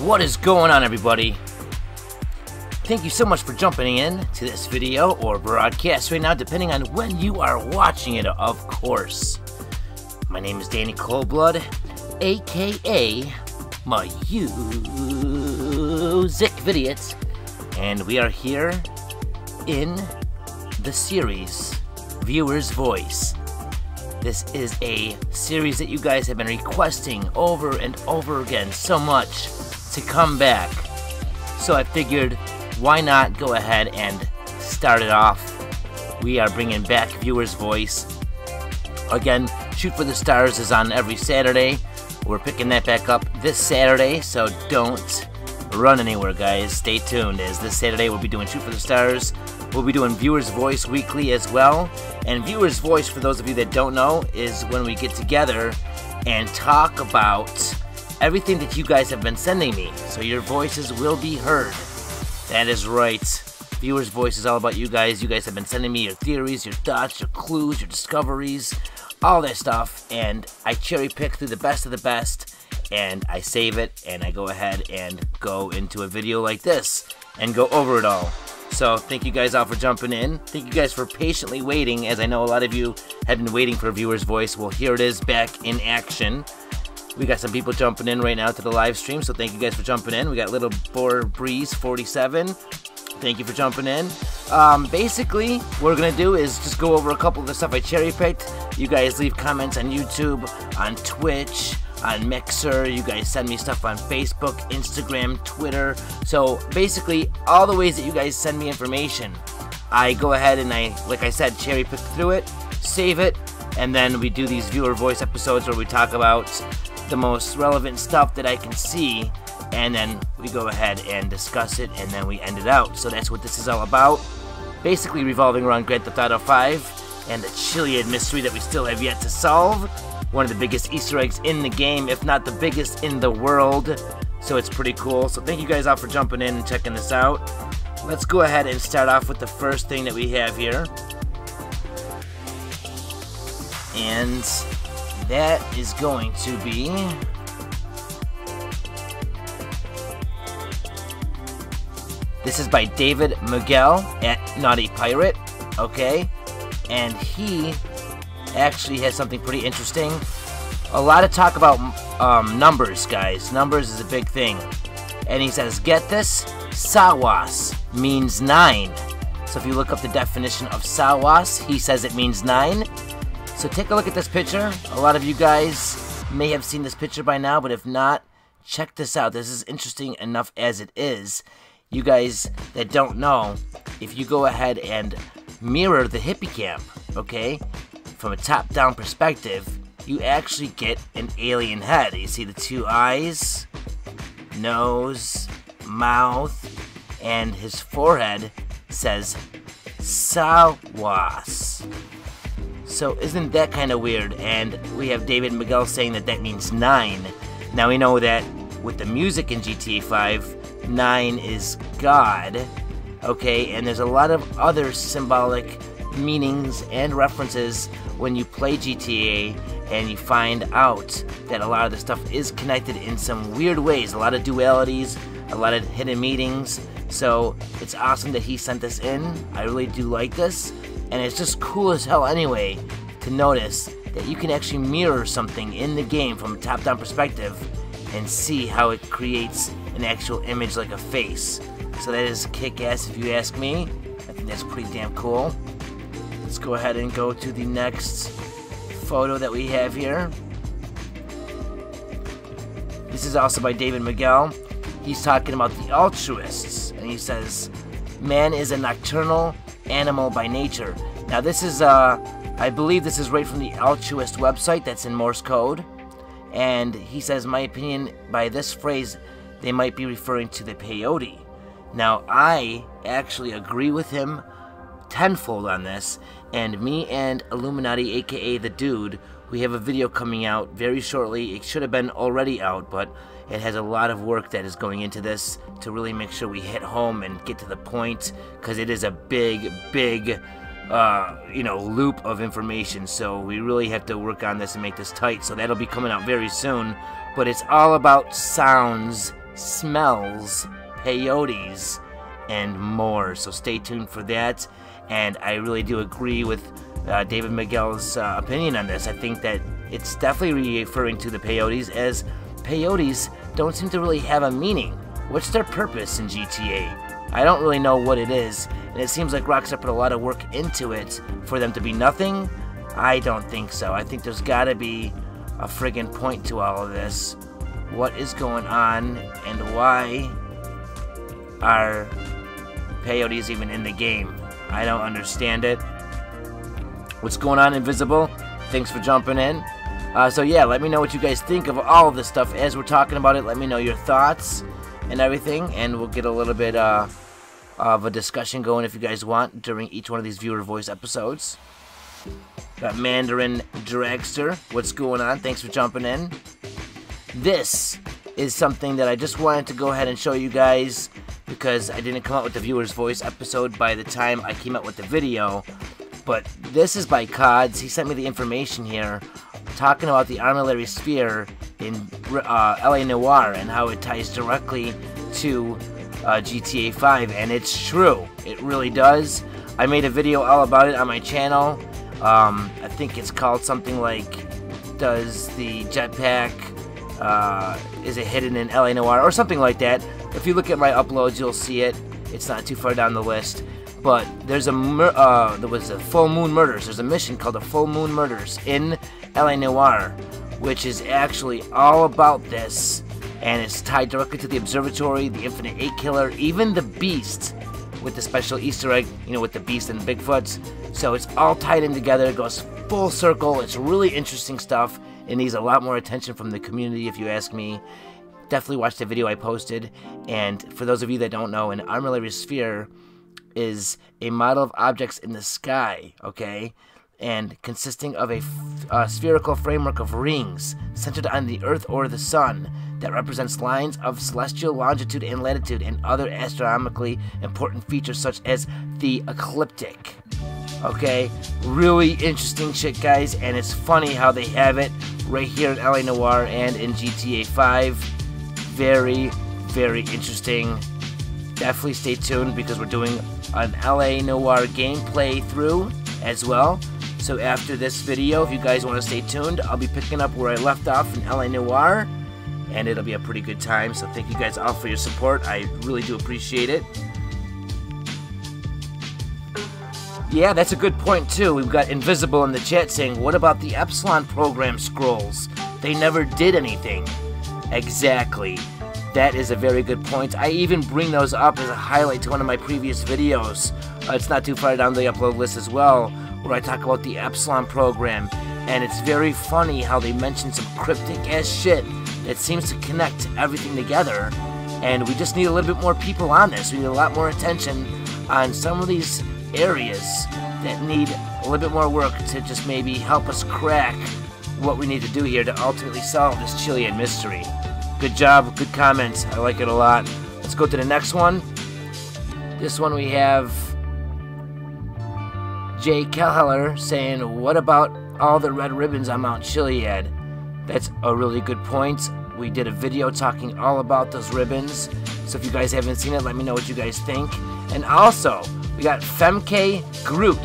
What is going on, everybody? Thank you so much for jumping in to this video or broadcast right now, depending on when you are watching it, of course. My name is Danny Coldblood, aka MusicVidiot, and we are here in the series Viewer's Voice. This is a series that you guys have been requesting over and over again so much to come back. So I figured, why not go ahead and start it off. We are bringing back Viewer's Voice. Again, Shoot for the Stars is on every Saturday. We're picking that back up this Saturday, so don't run anywhere, guys. Stay tuned, as this Saturday we'll be doing Shoot for the Stars. We'll be doing Viewer's Voice weekly as well. And Viewer's Voice, for those of you that don't know, is when we get together and talk about everything that you guys have been sending me. So your voices will be heard. That is right. Viewer's Voice is all about you guys. You guys have been sending me your theories, your thoughts, your clues, your discoveries, all that stuff. And I cherry pick through the best of the best, and I save it, and I go ahead and go into a video like this and go over it all. So thank you guys all for jumping in. Thank you guys for patiently waiting, as I know a lot of you have been waiting for Viewer's Voice. Well, here it is, back in action. We got some people jumping in right now to the live stream, so thank you guys for jumping in. We got Little Boar Breeze 47. Thank you for jumping in. Basically, what we're gonna do is just go over a couple of the stuff I cherry picked. You guys leave comments on YouTube, on Twitch, on Mixer. You guys send me stuff on Facebook, Instagram, Twitter. So basically, all the ways that you guys send me information, I go ahead and like I said, cherry pick through it, save it, and then we do these Viewer Voice episodes where we talk about the most relevant stuff that I can see, and then we go ahead and discuss it, and then we end it out. So that's what this is all about. Basically revolving around Grand Theft Auto 5 and the Chiliad mystery that we still have yet to solve. One of the biggest Easter eggs in the game, if not the biggest in the world. So it's pretty cool. So thank you guys all for jumping in and checking this out. Let's go ahead and start off with the first thing that we have here. And that is going to be this is by David Miguel at Naughty Pirate, okay? And he actually has something pretty interesting. A lot of talk about numbers, guys. Numbers is a big thing. And he says, get this, Sawas means 9. So if you look up the definition of Sawas, he says it means 9. So take a look at this picture. A lot of you guys may have seen this picture by now, but if not, check this out. This is interesting enough as it is. You guys that don't know, if you go ahead and mirror the hippie camp, okay, from a top-down perspective, you actually get an alien head. You see the two eyes, nose, mouth, and his forehead says Sawas. So isn't that kind of weird? And we have David Miguel saying that that means 9. Now we know that with the music in GTA 5, 9 is God, okay? And there's a lot of other symbolic meanings and references when you play GTA, and you find out that a lot of the stuff is connected in some weird ways. A lot of dualities, a lot of hidden meanings. So it's awesome that he sent this in. I really do like this. And it's just cool as hell anyway to notice that you can actually mirror something in the game from a top-down perspective and see how it creates an actual image like a face. So that is kick-ass if you ask me. I think that's pretty damn cool. Let's go ahead and go to the next photo that we have here. This is also by David Miguel. He's talking about the altruists, and he says, man is a nocturnal animal by nature. Now this is, I believe this is right from the altruist website that's in Morse code. And he says, my opinion, by this phrase, they might be referring to the peyote. Now, I actually agree with him tenfold on this, and me and Illuminati, aka The Dude, we have a video coming out very shortly. It should have been already out, but it has a lot of work that is going into this to really make sure we hit home and get to the point, because it is a big, big loop of information. So we really have to work on this and make this tight. So that'll be coming out very soon. But it's all about sounds smells peyotes and more. So stay tuned for that. And I really do agree with David Miguel's opinion on this. I think that it's definitely referring to the peyotes, as peyotes don't seem to really have a meaning. What's their purpose in GTA? I don't really know what it is, and it seems like Rockstar put a lot of work into it for them to be nothing. I don't think so. I think there's gotta be a friggin' point to all of this. What is going on, and why are peyotes even in the game? I don't understand it. What's going on, Invisible? Thanks for jumping in. So yeah, let me know what you guys think of all of this stuff as we're talking about it. Let me know your thoughts and everything, and we'll get a little bit of a discussion going if you guys want during each one of these viewer voice episodes. Got Mandarin Dragster. What's going on? Thanks for jumping in. This is something that I just wanted to go ahead and show you guys because I didn't come out with the viewer's voice episode by the time I came out with the video. But this is by Cods. He sent me the information here talking about the armillary sphere in LA Noire and how it ties directly to GTA 5, and it's true. It really does. I made a video all about it on my channel. I think it's called something like, does the jetpack, is it hidden in LA Noire, or something like that. If you look at my uploads, you'll see it. It's not too far down the list. But there's there was a Full Moon Murders. There's a mission called the Full Moon Murders in LA Noire, which is actually all about this, and it's tied directly to the Observatory, the Infinite 8 Killer, even the Beast, with the special Easter egg, you know, with the Beast and Bigfoots. So it's all tied in together. It goes full circle. It's really interesting stuff. It needs a lot more attention from the community, if you ask me. Definitely watch the video I posted. And for those of you that don't know, an armillary sphere is a model of objects in the sky, okay? And consisting of a spherical framework of rings centered on the Earth or the Sun that represents lines of celestial longitude and latitude and other astronomically important features such as the ecliptic. Okay, really interesting shit, guys, and it's funny how they have it right here in LA Noire and in GTA 5. Very, very interesting. Definitely stay tuned because we're doing an LA Noire gameplay through as well. So after this video, if you guys want to stay tuned, I'll be picking up where I left off in LA Noire, and it'll be a pretty good time. So thank you guys all for your support. I really do appreciate it. Yeah, that's a good point too. We've got Invisible in the chat saying, what about the Epsilon program scrolls? They never did anything. Exactly. That is a very good point. I even bring those up as a highlight to one of my previous videos. It's not too far down the upload list as well, where I talk about the Epsilon program. And it's very funny how they mention some cryptic ass shit that seems to connect everything together. And we just need a little bit more people on this. We need a lot more attention on some of these areas that need a little bit more work to just maybe help us crack what we need to do here to ultimately solve this Chilean mystery. Good job, good comments. I like it a lot. Let's go to the next one. This one we have Jay Kelheller saying, what about all the red ribbons on Mount Chiliad? That's a really good point. We did a video talking all about those ribbons. So if you guys haven't seen it, let me know what you guys think. And also, we got Femke Groot.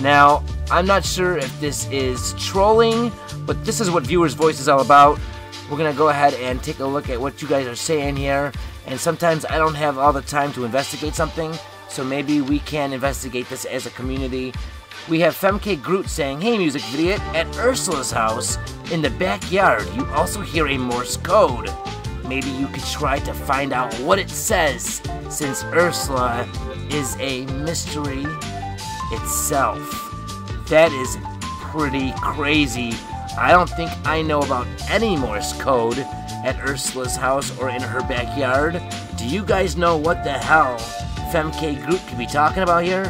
Now, I'm not sure if this is trolling, but this is what Viewer's Voice is all about. We're going to go ahead and take a look at what you guys are saying here. And sometimes I don't have all the time to investigate something, so maybe we can investigate this as a community. We have Femke Groot saying, hey MusicVidiot, at Ursula's house, in the backyard, you also hear a Morse code. Maybe you could try to find out what it says, since Ursula is a mystery itself. That is pretty crazy. I don't think I know about any Morse code at Ursula's house or in her backyard. Do you guys know what the hell Femke Groot could be talking about here?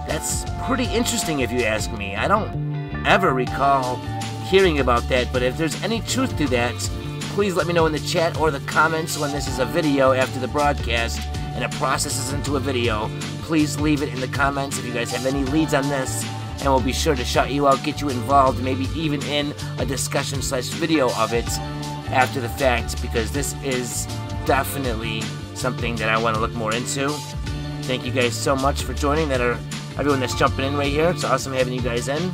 That's pretty interesting if you ask me. I don't ever recall hearing about that, but if there's any truth to that, please let me know in the chat or the comments when this is a video after the broadcast and it processes into a video. Please leave it in the comments if you guys have any leads on this, and we'll be sure to shout you out, get you involved, maybe even in a discussion/video of it after the fact, because this is definitely something that I want to look more into. Thank you guys so much for joining. Everyone that's jumping in right here. It's awesome having you guys in.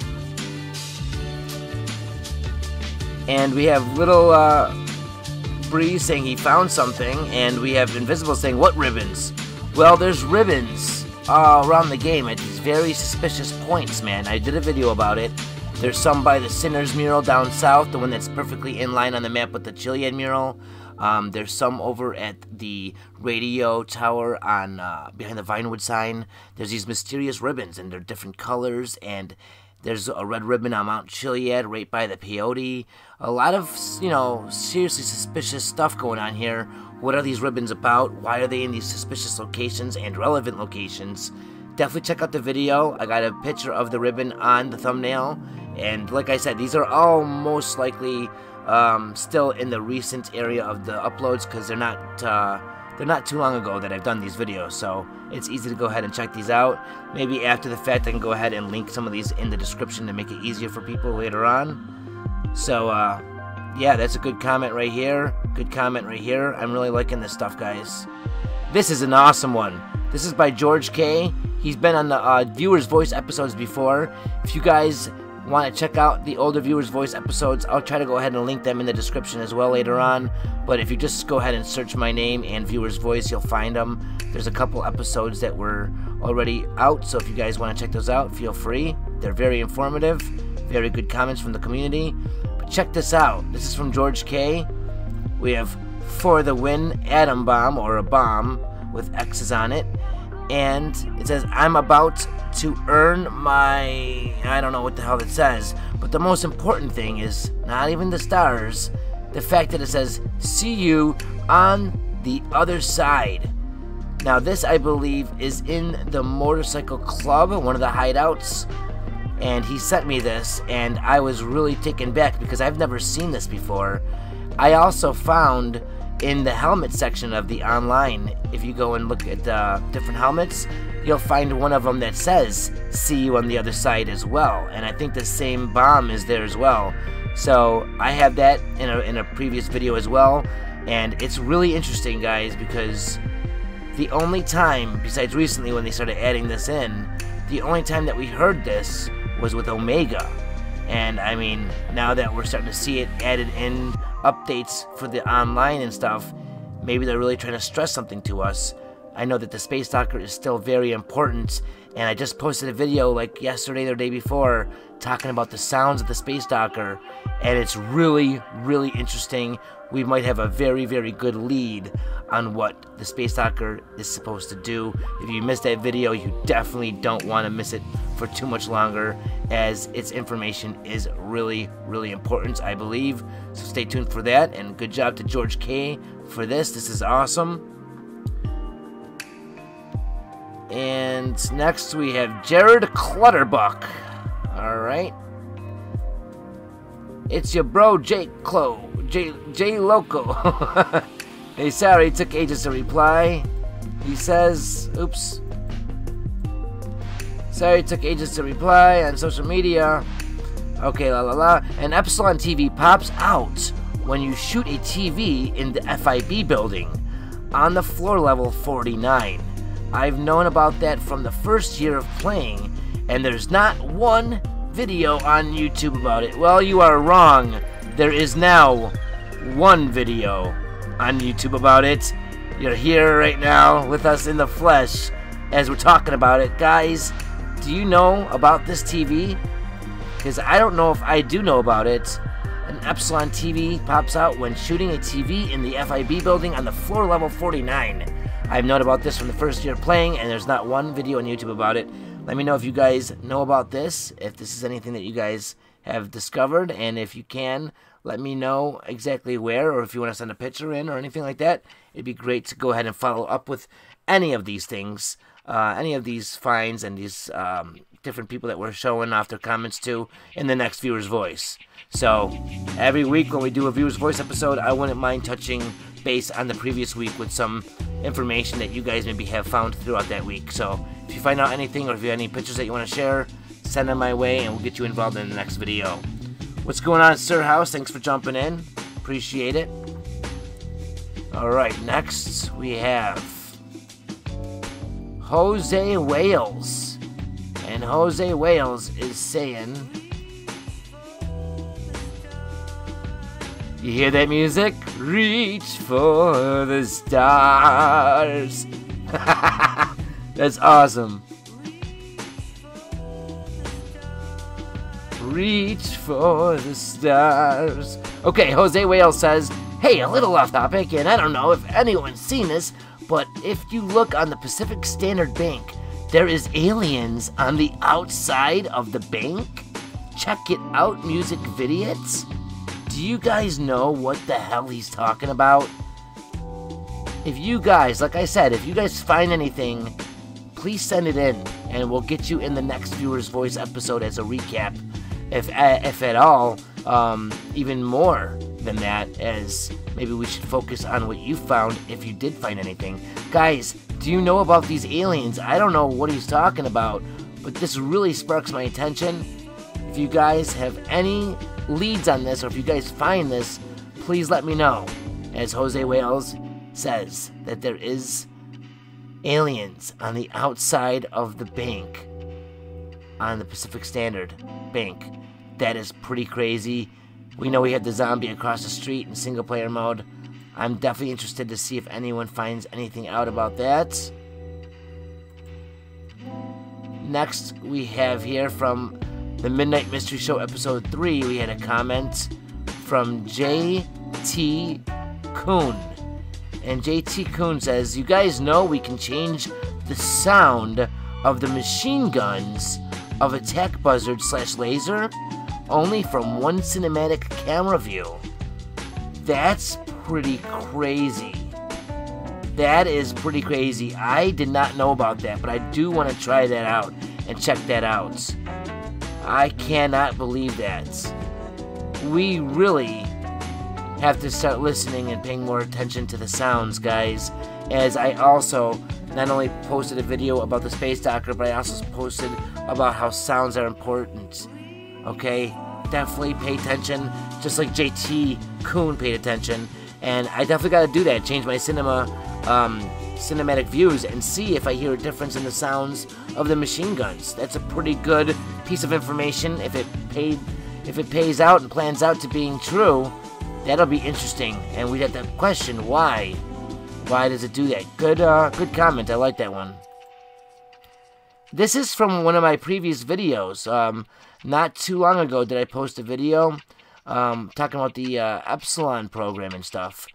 And we have little Breeze saying he found something, and we have Invisible saying, what ribbons? Well, there's ribbons all around the game at these very suspicious points, man. I did a video about it. There's some by the Sinners mural down south, the one that's perfectly in line on the map with the Chilean mural. There's some over at the radio tower on behind the Vinewood sign. There's these mysterious ribbons, and they're different colors, and there's a red ribbon on Mount Chiliad right by the peyote. A lot of, you know, seriously suspicious stuff going on here. What are these ribbons about? Why are they in these suspicious locations and relevant locations? Definitely check out the video. I got a picture of the ribbon on the thumbnail. And like I said, these are all most likely still in the recent area of the uploads, because they're not too long ago that I've done these videos, so it's easy to go ahead and check these out. Maybe after the fact I can go ahead and link some of these in the description to make it easier for people later on. So yeah, that's a good comment right here. Good comment right here. I'm really liking this stuff, guys. This is an awesome one. This is by George K. He's been on the Viewer's Voice episodes before. If you guys want to check out the older Viewer's Voice episodes, I'll try to go ahead and link them in the description as well later on. But if you just go ahead and search my name and Viewer's Voice, you'll find them. There's a couple episodes that were already out, so if you guys want to check those out, feel free. They're very informative, very good comments from the community. But check this out. This is from George K. We have For the Win Atom Bomb, or a bomb with X's on it. And it says, I'm about to earn my... I don't know what the hell it says. But the most important thing is not even the stars. The fact that it says, see you on the other side. Now this, I believe, is in the Motorcycle Club, one of the hideouts. And he sent me this, and I was really taken back because I've never seen this before. I also found in the helmet section of the online, if you go and look at different helmets, you'll find one of them that says, see you on the other side as well. And I think the same bomb is there as well. So I have that in a previous video as well. And it's really interesting, guys, because the only time, besides recently when they started adding this in, the only time that we heard this was with Omega. And I mean, now that we're starting to see it added in updates for the online and stuff, maybe they're really trying to stress something to us. I know that the Space Docker is still very important, and I just posted a video like yesterday or the day before talking about the sounds of the Space Docker, and it's really, really interesting. We might have a very, very good lead on what the Space Docker is supposed to do. If you missed that video, you definitely don't want to miss it for too much longer, as its information is really, really important, I believe. So stay tuned for that, and good job to George K for this. This is awesome. And next we have Jared Clutterbuck. Alright. It's your bro J Loco. Hey, sorry, it took ages to reply. He says, oops. Sorry, it took ages to reply on social media. Okay, la la la. An Epsilon TV pops out when you shoot a TV in the FIB building on the floor level 49. I've known about that from the first year of playing, and there's not one video on YouTube about it. Well, you are wrong. There is now one video on YouTube about it. You're here right now with us in the flesh as we're talking about it. Guys, do you know about this TV? Because I don't know if I do know about it. An Epsilon TV pops out when shooting a TV in the FIB building on the floor level 49. I've known about this from the first year playing, and there's not one video on YouTube about it. Let me know if you guys know about this, if this is anything that you guys have discovered, and if you can, let me know exactly where, or if you want to send a picture in or anything like that. It'd be great to go ahead and follow up with any of these things, any of these finds and these different people that we're showing off their comments to in the next Viewer's Voice. So every week when we do a Viewer's Voice episode, I wouldn't mind touching base on the previous week with some information that you guys maybe have found throughout that week. So if you find out anything, or if you have any pictures that you want to share, send them my way and we'll get you involved in the next video. What's going on, Sir House? Thanks for jumping in. Appreciate it. Alright, next we have Jose Wales. And Jose Wales is saying, you hear that music? Reach for the stars. That's awesome. Reach for the stars. Okay, Jose Wales says, hey, a little off topic, and I don't know if anyone's seen this, but if you look on the Pacific Standard Bank, there is aliens on the outside of the bank. Check it out, MusicVidiot. Do you guys know what the hell he's talking about? If you guys, like I said, if you guys find anything, please send it in, and we'll get you in the next Viewer's Voice episode as a recap. If at all, even more than that, as maybe we should focus on what you found if you did find anything. Guys, do you know about these aliens? I don't know what he's talking about, but this really sparks my attention. If you guys have any leads on this, or if you guys find this, please let me know. As Jose Wales says, that there is aliens on the outside of the bank, on the Pacific Standard Bank. That is pretty crazy. We know we have the zombie across the street in single player mode. I'm definitely interested to see if anyone finds anything out about that. Next, we have here from the Midnight Mystery Show episode 3, we had a comment from J.T. Kuhn. And J.T. Kuhn says, you guys know we can change the sound of the machine guns of attack buzzard / laser only from one cinematic camera view. That's pretty crazy. That is pretty crazy. I did not know about that, but I do want to try that out and check that out. I cannot believe that. We really have to start listening and paying more attention to the sounds, guys, as I also not only posted a video about the Space Docker, but I also posted about how sounds are important. Okay? Definitely pay attention, just like JT Kuhn paid attention, and I definitely got to do that, change my cinematic views, and see if I hear a difference in the sounds of the machine guns. That's a pretty good piece of information. If it pays out and plans out to being true, that'll be interesting, and we'd have to question why. Why does it do that? Good comment. I like that one. This is from one of my previous videos. Not too long ago did I post a video talking about the Epsilon program and stuff.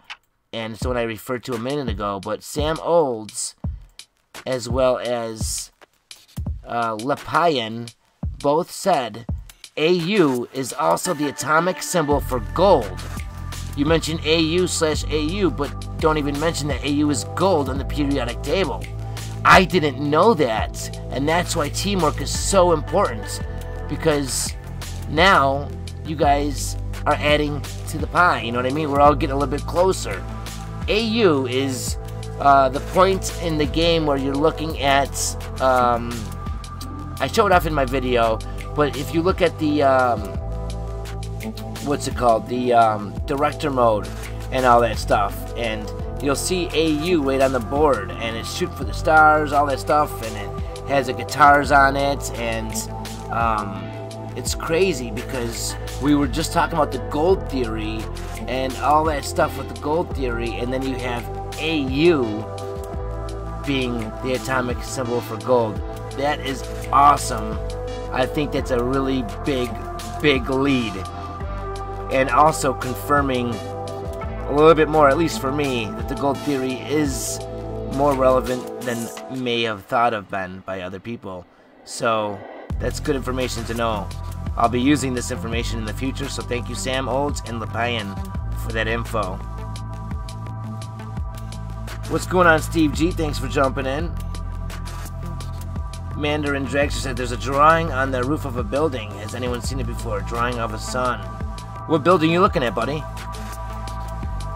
And it's the one I referred to a minute ago. But Sam Olds, as well as Lepayan, both said AU is also the atomic symbol for gold. You mentioned AU/AU, but don't even mention that AU is gold on the periodic table. I didn't know that, and that's why teamwork is so important, because now you guys are adding to the pie, you know what I mean? We're all getting a little bit closer. AU is the point in the game where you're looking at, I showed off in my video, but if you look at the, what's it called, the director mode and all that stuff, and you'll see AU right on the board, and it's shoot for the stars, all that stuff, and it has the guitars on it, and it's crazy because we were just talking about the gold theory and all that stuff with the gold theory, and then you have AU being the atomic symbol for gold. That is awesome. I think that's a really big lead, and also confirming a little bit more, at least for me, that the gold theory is more relevant than may have thought of been by other people. So that's good information to know. I'll be using this information in the future, so thank you Sam Olds and Lepayan for that info. What's going on, Steve G? Thanks for jumping in. Mandarin Dragster said there's a drawing on the roof of a building. Has anyone seen it before? Drawing of a sun. What building are you looking at, buddy?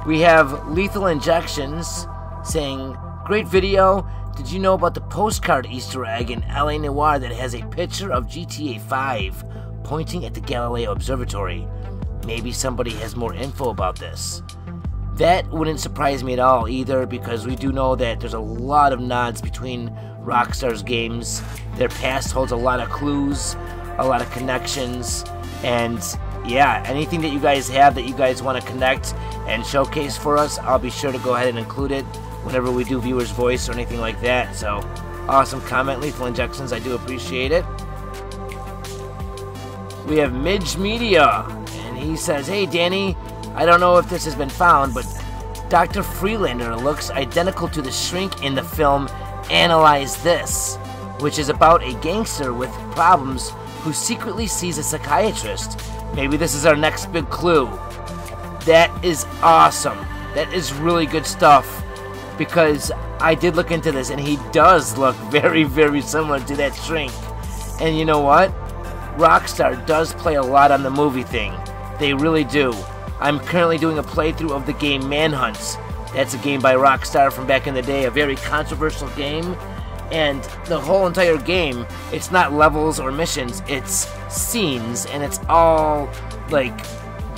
We have Lethal Injections saying, great video. Did you know about the postcard Easter egg in LA Noire that has a picture of GTA 5 pointing at the Galileo Observatory? Maybe somebody has more info about this. That wouldn't surprise me at all either, because we do know that there's a lot of nods between Rockstar's games. Their past holds a lot of clues, a lot of connections, and yeah, anything that you guys have that you guys want to connect and showcase for us, I'll be sure to go ahead and include it whenever we do Viewer's Voice or anything like that. So, awesome comment, Lethal Injections, I do appreciate it. We have Midge Media, and he says, "Hey Danny, I don't know if this has been found, but Dr. Freelander looks identical to the Shrink in the film Analyze This, which is about a gangster with problems who secretly sees a psychiatrist. Maybe this is our next big clue." That is awesome. That is really good stuff, because I did look into this, and he does look very, very similar to that Shrink. And you know what? Rockstar does play a lot on the movie thing. They really do. I'm currently doing a playthrough of the game Manhunt. That's a game by Rockstar from back in the day, a very controversial game. And the whole entire game, it's not levels or missions, it's scenes, and it's all like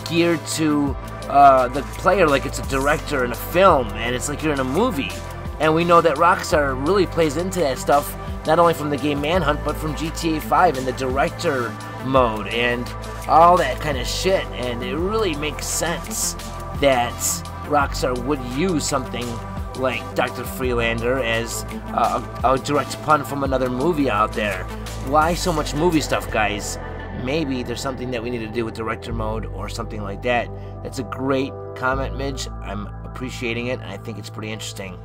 geared to the player like it's a director in a film, and it's like you're in a movie. And we know that Rockstar really plays into that stuff, not only from the game Manhunt, but from GTA 5 in the director mode and all that kind of shit. And it really makes sense that Rockstar would use something like Dr. Freelander as a direct pun from another movie out there. Why so much movie stuff, guys? Maybe there's something that we need to do with director mode or something like that. That's a great comment, Midge. I'm appreciating it, and I think it's pretty interesting.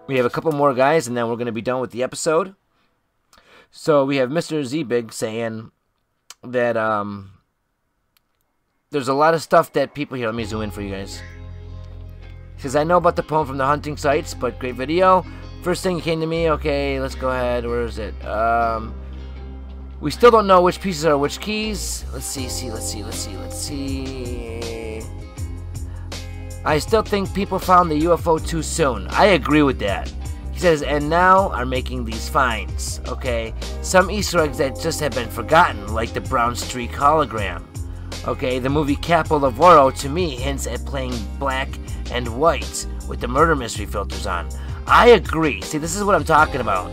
We have a couple more guys, and then we're going to be done with the episode. So we have Mr. Z-Big saying that there's a lot of stuff that people here. Let me zoom in for you guys. He says, "I know about the poem from the hunting sites, but great video. First thing came to me, okay, let's go ahead. Where is it? We still don't know which pieces are which keys. Let's see. I still think people found the UFO too soon. I agree with that." He says, "and now are making these finds, okay? Some Easter eggs that just have been forgotten, like the brown streak hologram. Okay, the movie Capo Lavoro, to me, hints at playing black and white with the murder mystery filters on." I agree. See, this is what I'm talking about.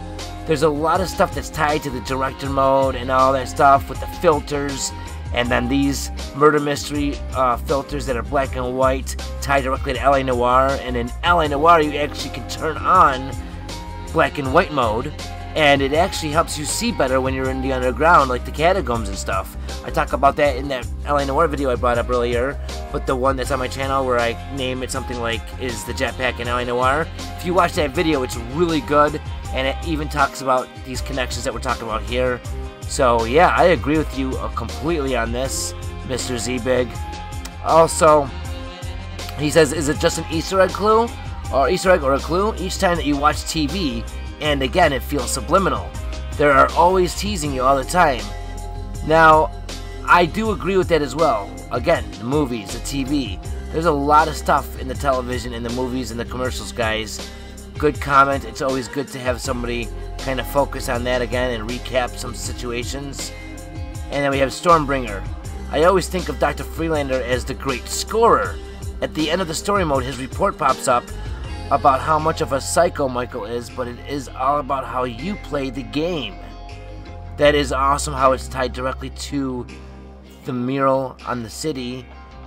There's a lot of stuff that's tied to the director mode and all that stuff with the filters, and then these murder mystery filters that are black and white tied directly to LA Noire. And in LA Noire, you actually can turn on black and white mode, and it actually helps you see better when you're in the underground, like the catacombs and stuff. I talk about that in that LA Noire video I brought up earlier, but the one that's on my channel where I name it something like "Is the Jetpack in LA Noire?" If you watch that video, it's really good, and it even talks about these connections that we're talking about here. So yeah, I agree with you completely on this, Mr. Z-Big. Also, he says, "Is it just an Easter egg clue? Or Easter egg or a clue? Each time that you watch TV, and again, it feels subliminal. They are always teasing you all the time." Now, I do agree with that as well. Again, the movies, the TV. There's a lot of stuff in the television, in the movies, and the commercials, guys. Good comment. It's always good to have somebody kind of focus on that again and recap some situations. And then we have Stormbringer. "I always think of Dr. Freelander as the great scorer. At the end of the story mode, his report pops up about how much of a psycho Michael is, but it is all about how you play the game." That is awesome how it's tied directly to the mural on the city.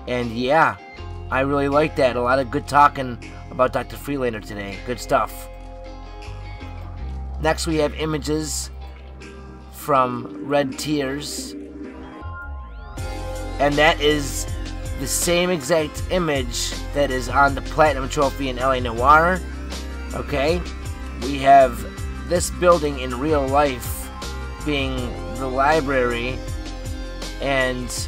And yeah, I really like that. A lot of good talking about Dr. Freelander today. Good stuff. Next we have images from Red Tears. And that is the same exact image that is on the Platinum Trophy in LA Noire. Okay, we have this building in real life being the library, and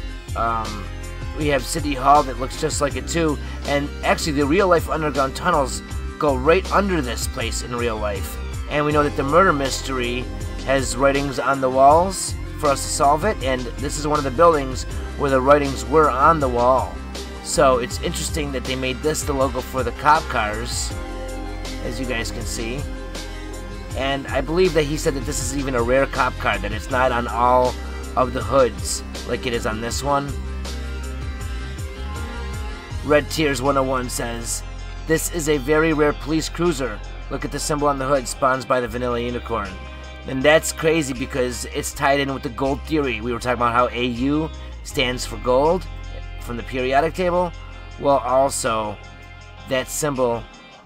we have City Hall that looks just like it too. And actually the real life underground tunnels go right under this place in real life. And we know that the murder mystery has writings on the walls for us to solve it, and this is one of the buildings where the writings were on the wall. So it's interesting that they made this the logo for the cop cars, as you guys can see. And I believe that he said that this is even a rare cop car, that it's not on all of the hoods like it is on this one. Red Tears 101 says, "This is a very rare police cruiser. Look at the symbol on the hood, spawns by the vanilla unicorn." And that's crazy because it's tied in with the gold theory. We were talking about how AU stands for gold from the periodic table. Well, also, that symbol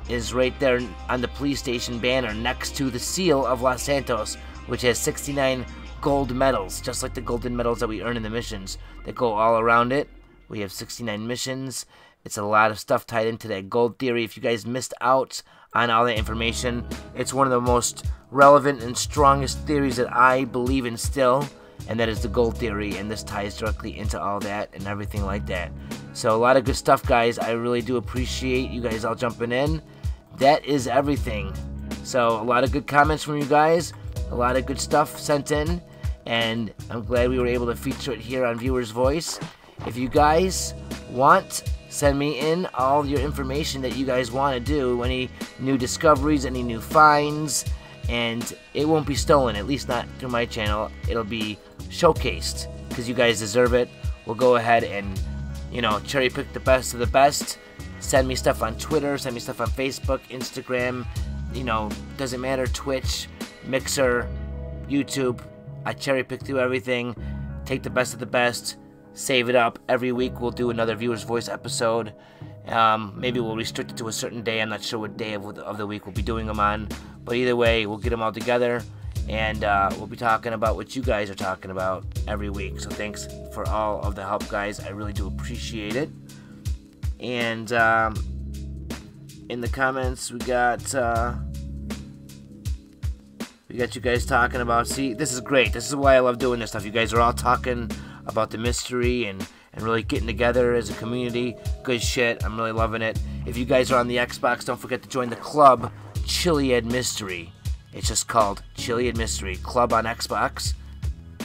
is right there on the police station banner next to the seal of Los Santos, which has 69 gold medals, just like the golden medals that we earn in the missions that go all around it. We have 69 missions. It's a lot of stuff tied into that gold theory. If you guys missed out on all that information, it's one of the most relevant and strongest theories that I believe in still, and that is the gold theory, and this ties directly into all that and everything like that. So a lot of good stuff, guys. I really do appreciate you guys all jumping in. That is everything. So a lot of good comments from you guys, a lot of good stuff sent in, and I'm glad we were able to feature it here on Viewer's Voice. If you guys want, send me in all your information that you guys want to do, any new discoveries, any new finds, and it won't be stolen, at least not through my channel. It'll be showcased because you guys deserve it. We'll go ahead and, cherry pick the best of the best. Send me stuff on Twitter, send me stuff on Facebook, Instagram, doesn't matter, Twitch, Mixer, YouTube. I cherry pick through everything, take the best of the best, save it up. Every week we'll do another Viewer's Voice episode. Maybe we'll restrict it to a certain day. I'm not sure what day of the week we'll be doing them on. But either way, we'll get them all together, and we'll be talking about what you guys are talking about every week. So thanks for all of the help, guys. I really do appreciate it. And in the comments, we got you guys talking about, see, this is great. This is why I love doing this stuff. You guys are all talking about the mystery and really getting together as a community. Good shit. I'm really loving it. If you guys are on the Xbox, don't forget to join the club, Chiliad Mystery. It's just called Chiliad Mystery Club on Xbox.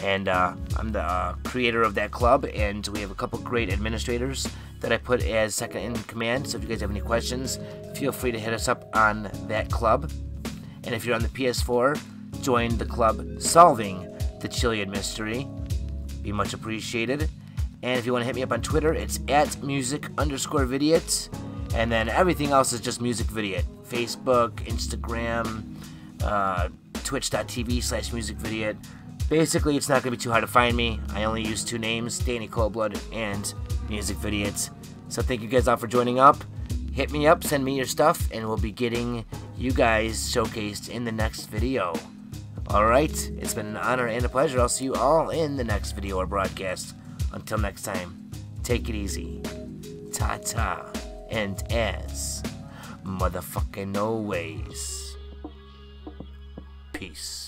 And I'm the creator of that club, and we have a couple great administrators that I put as second in command. So if you guys have any questions, feel free to hit us up on that club. And if you're on the PS4, join the club Solving the Chiliad Mystery. Be much appreciated. And if you want to hit me up on Twitter, it's @music_vidiot. And then everything else is just MusicVidiot. Facebook, Instagram, twitch.tv/MusicVidiot. Basically, it's not going to be too hard to find me. I only use 2 names, Danny Coldblood and MusicVidiot. So thank you guys all for joining up. Hit me up, send me your stuff, and we'll be getting you guys showcased in the next video. Alright, it's been an honor and a pleasure. I'll see you all in the next video or broadcast. Until next time, take it easy. Ta-ta. And as motherfucking always, peace.